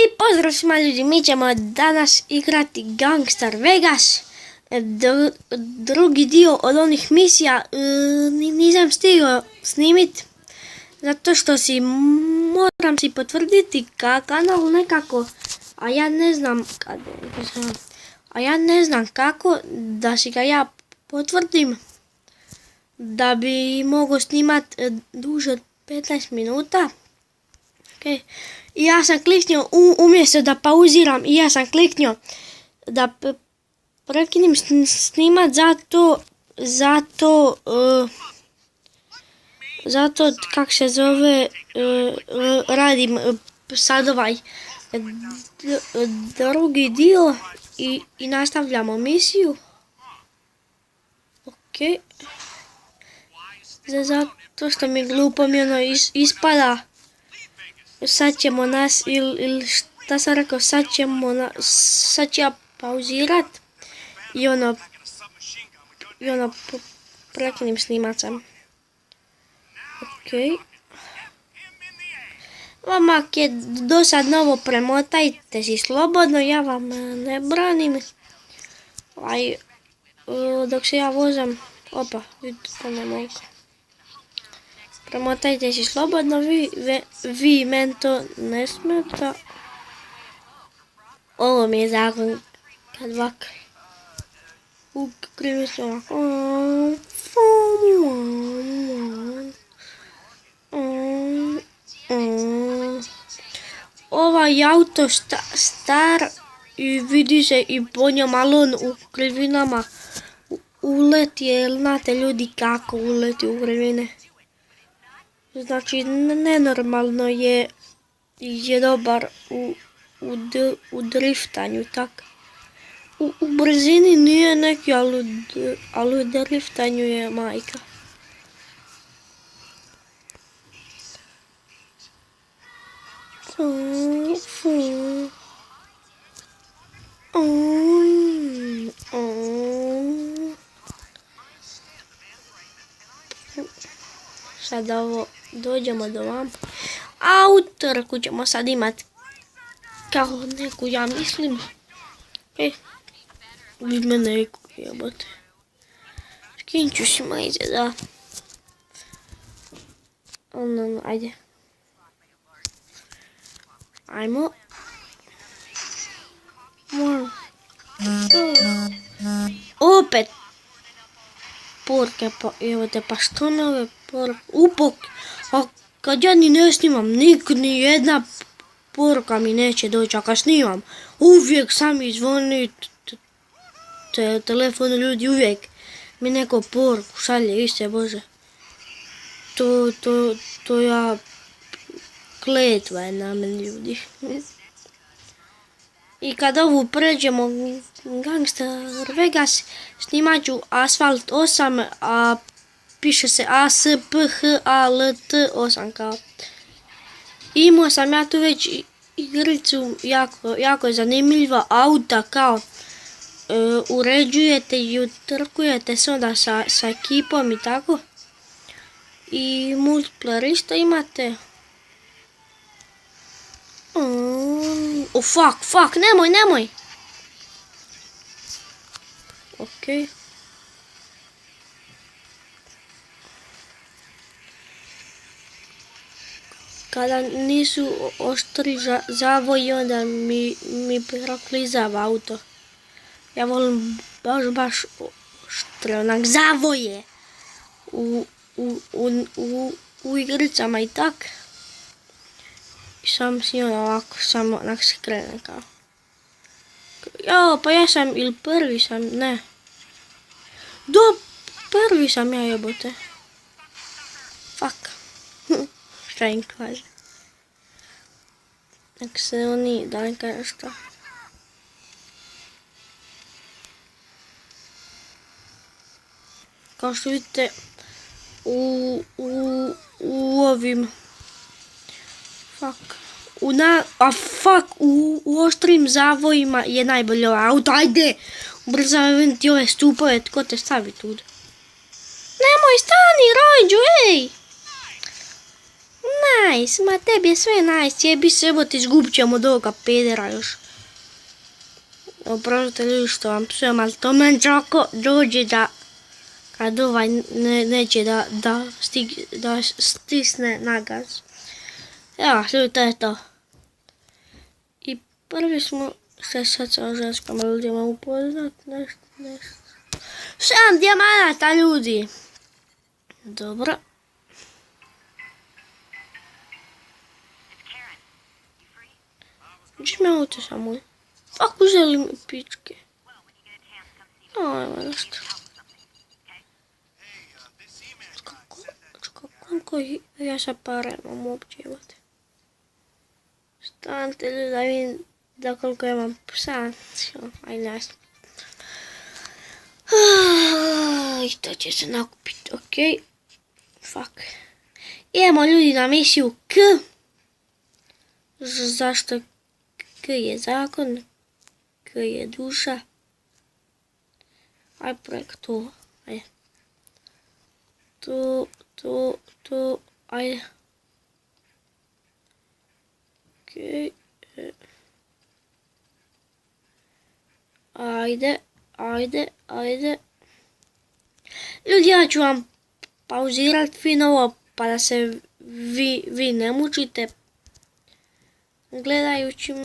I pozdrav svima ljudi, mi ćemo danas igrati Gangster Vegas, drugi dio od onih misija. Nisam stigao snimit, zato što moram si potvrditi kanal nekako, a ja ne znam kako da si ga ja potvrdim, da bi mogao snimat duže od 15 minuta. Okay. I ja sam kliknio, umjesto da pauziram, i ja sam kliknio da prekinem snimat, zato kak se zove, radim sad ovaj drugi dio i nastavljamo misiju. Ok. Zato što mi glupo ispada. Sad ćemo nas, ili šta sam rekao, sad ću ja pauzirat i prekinem snimat sam. Ok. Vama je do sad novo, premotajte si slobodno, ja vam ne branim. Dok se ja vozam, opa, vidite ne mogu. Premotajte si slobodno, vi men to ne smeta. Ovo mi je zakon kad vaka. Krivi se ovako. Ovaj auto star i vidi se i po njom, ali on u krivinama uleti, jer znate ljudi kako uleti u krivine. Znači nenormalno je dobar u driftanju, tak. U brzini nije neki, ali u driftanju je majka. Sad ovo dođemo do vam. A utorku ćemo sad imat kao neku, ja mislim. Vidme neku, jebote. Skinću si majze, da. Ajde. Ajmo. Opet. Porke, pa evo te, pa što me ove porke, a kad ja ni ne snimam, ni jedna poruka mi neće doći, a kad snimam, uvijek sami zvoni telefon ljudi, uvijek mi neko poruku šalje, iste Bože. To ja, kletva je na meni ljudi. I kad ovu pređemo Gangster Vegas, snimat ću Asphalt 8, a piše se ASPHALT 8 kao. Imao sam ja tu već igricu, jako zanimljiva auta kao. Uređujete i utrkujete se onda sa ekipom i tako. I multiplayer isto imate. Fuck, nemoj. Ok. Kada nisu oštri zavoji, onda mi proklizava auto. Ja volim baš oštre, onak zavoje u igricama i tak. I sam si ovako, samo onak se krene kao. Pa ja sam, ili prvi sam, ne. Prvi sam ja, jebote. Fuck. Šta im kaže. Nek se oni, da ne kaže šta. Kao što vidite, u ovim u oštrim zavojima je najbolje ovaj auto. Ajde, ubrzavaj ti ove stupove, tko te stavi tuda. Nemoj, stani, Rajđu, ej! Ne, nice, ma tebi je sve nice, jebi se, evo ti izgubit ćemo od ovoga pedera još. Oprostite ljudi što vam psujem, ali to meni čako dođe da kad ovaj neće da stisne na gaz. Evo, ljudi, to je to. I prvi smo se sad sa ženskama ljudima upoznat, nešto. 7 dijamanata, ljudi. Dobro. Gdje mi auto samo? Ako želim pičke. Ajmo nešto. Koliko ja sa pare imam uopće imati? Stanite ljudi da vidim da koliko imam psa. Aj nas. I to će se nakupiti, okej. Fuck. Idemo ljudi na misiju K. Zašto K je zakon? K je duša. Aj projekt tu. Ajde. Tu. Ajde. Okej. Ajde. Ljudi, ja ću vam pauzirat finovo pa da se vi ne mučite gledajući.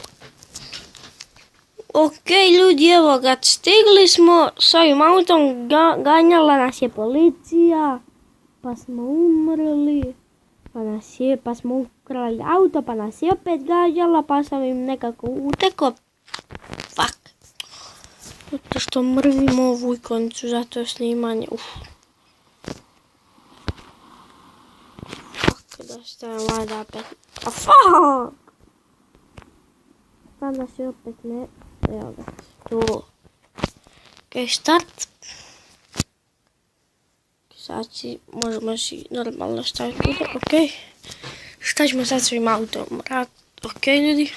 Okej, ljudi, evo ga, stigli smo s ovim autom, ganjala nas je policija, pa smo umrli, pa smo ukrali auto, pa nas je opet gađala, pa sam im nekako uteko. Fuck. Zato što mrzim ovu ikonicu, zato je snimanje. Fuck, da stavim vada opet. A fuck! Sada se opet ne... Evo ga, tu. Ok, start. Sad možemo si normalno staviti tu, ok. Šta ćemo sad svojim autom? Ok, ljudi.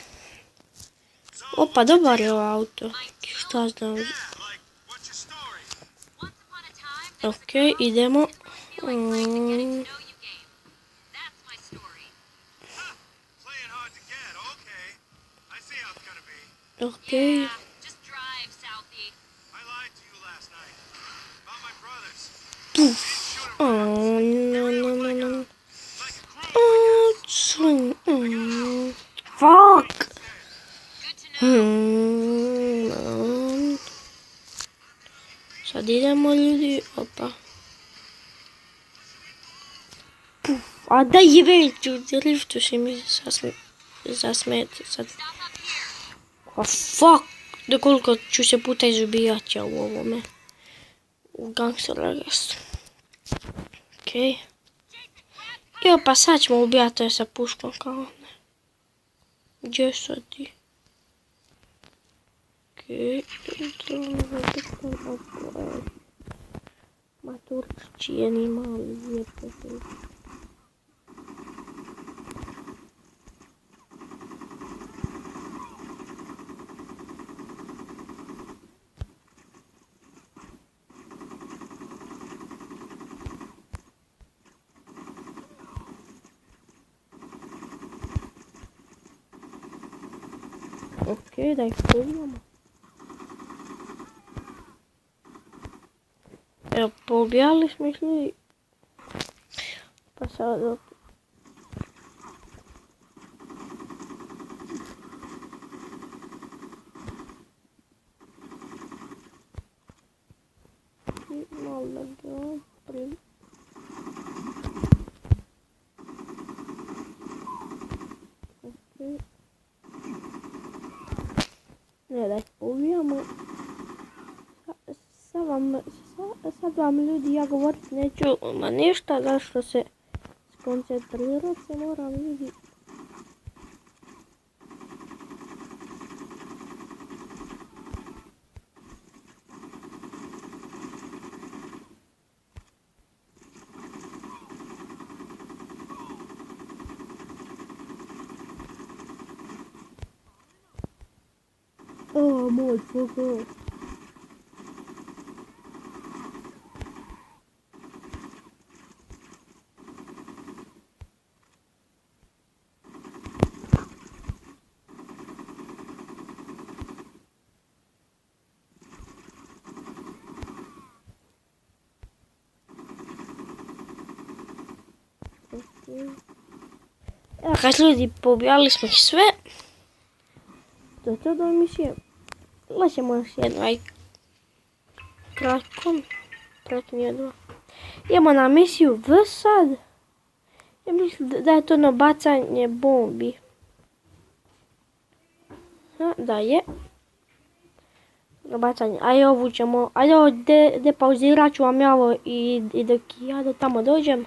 Opa, dobar je ovo auto. Šta znam. Ok, idemo. Ok. No. Fuck. Sad idemo ljudi, opa. A da jebem ću, driftu si mi zasmeti sad. A fuck, da koliko ću se puta izubijat ja u ovome. U Gangster Legacy. Okej. Jo, pa sad ćemo ubijat to je sa puškom kao ne. Gdje sad ti? Okej. Ma Turčići je ni mali lijepo. Okej, da ih pobijamo. Evo, pobijali smo ih ljudi. Pa sad opet. Malo da ga prim. Okej. Ne, da ih pobijamo. Sad vam ljudi ja govorit neću ništa, zašto se skoncentrirat se moram ljudi. Moj fuck. Evo kad ljudi, pobijali smo ih sve. To je to do emisije. Gledat još jednu, aj kratko. Pratim jednu. Idemo na misiju V sad. Ja mislim da je to ono bacanje bombi. Da je. Bacanje. Ajde ovu ćemo, ajde ovo depauzirat ću vam ja ovo i dok ja do tamo dođem.